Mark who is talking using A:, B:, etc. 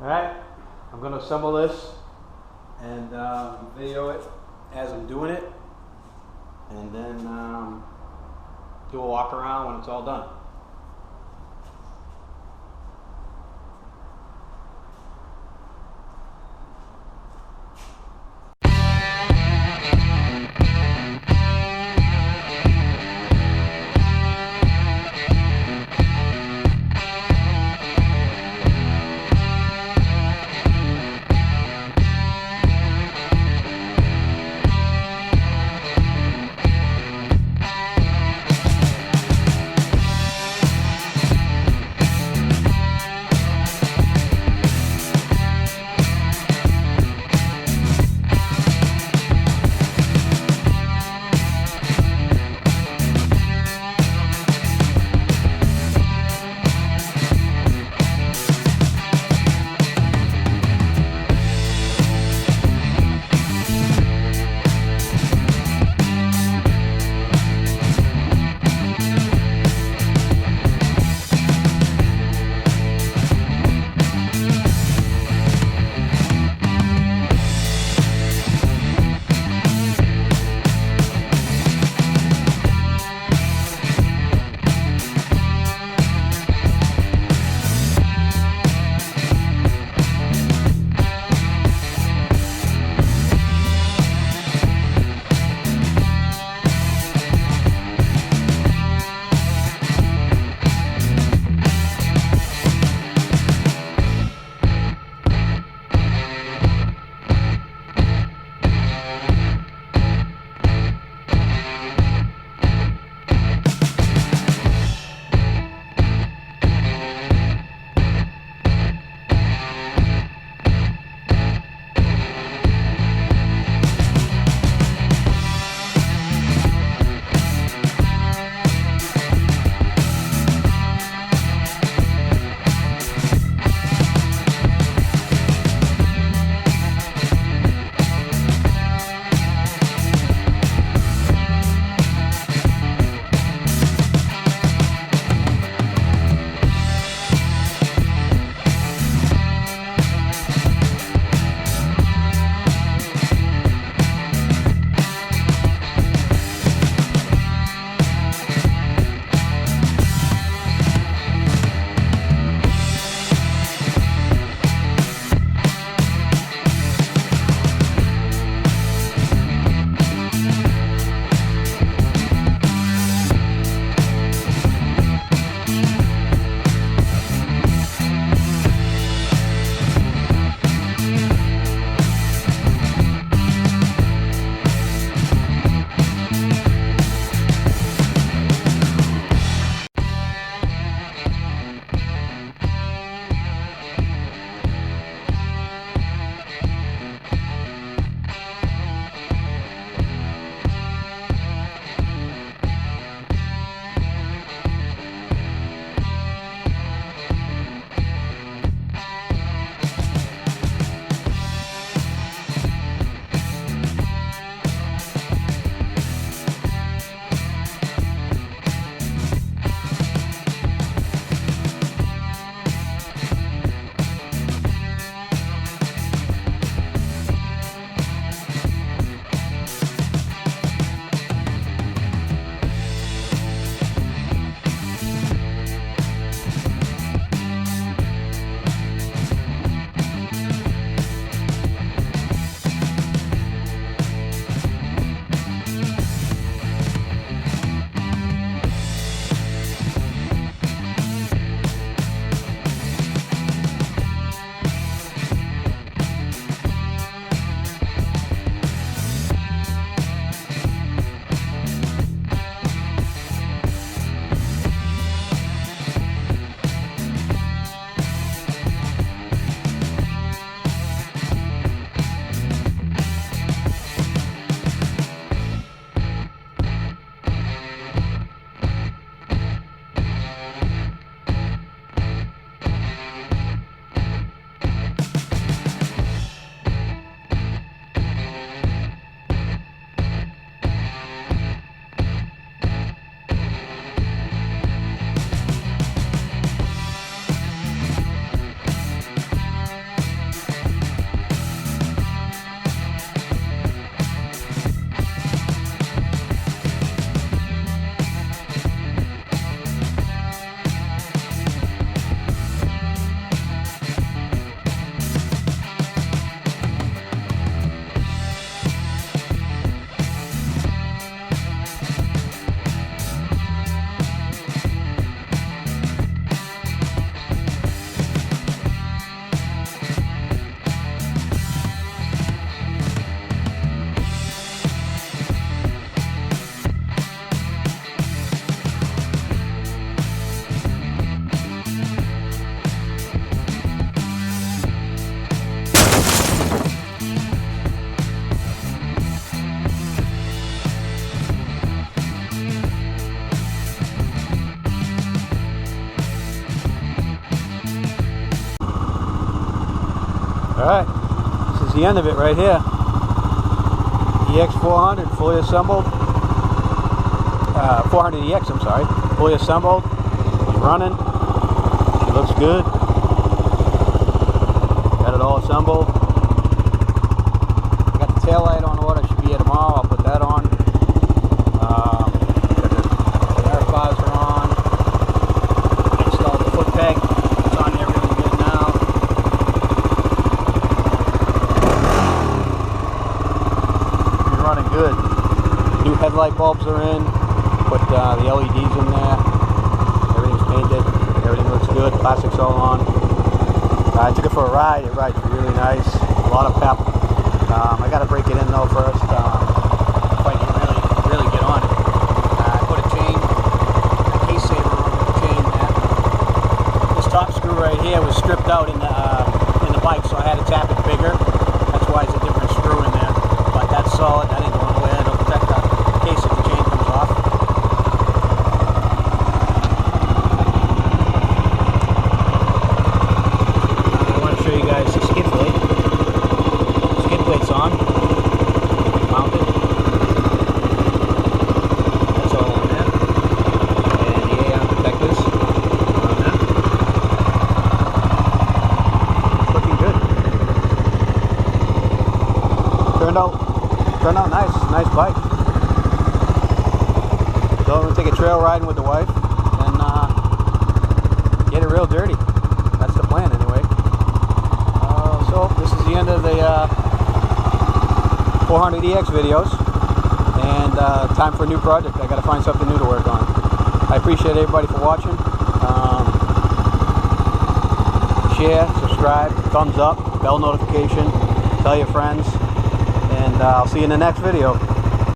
A: Alright, I'm going to assemble this and video it as I'm doing it, and then do a walk around when it's all done. Alright, this is the end of it right here. EX400 fully assembled. 400EX, I'm sorry. Fully assembled. It's running. It looks good. Got it all assembled. Got the tail light on order. Should be here tomorrow. I'll put that on. The air bars are on. Installed the foot peg. It's on there really good now. It's running good. New headlight bulbs are in. Put the LEDs in there. Everything's painted. Everything looks good. Plastic's all on. I took it for a ride. It rides really nice. A lot of pep. I got to break it in though first. If I can really get on it. I put a chain, a case saver on the chain there. This top screw right here was stripped out in the bike, so I had to tap it bigger. That's why it's a different screw in there. But that's solid. That didn't go anywhere. It'll protect the case if the chain comes off. I want to show you guys the skid plate. Skid plate's on. Mounted. That's all on there. And the AR protectors are on there. Looking good. Turned out nice. Nice bike. So I'm going to take a trail riding with the wife and get it real dirty. That's the plan anyway. So this is the end of the 400EX videos, and time for a new project. I got to find something new to work on. I appreciate everybody for watching. Share, subscribe, thumbs up, bell notification, tell your friends, and I'll see you in the next video.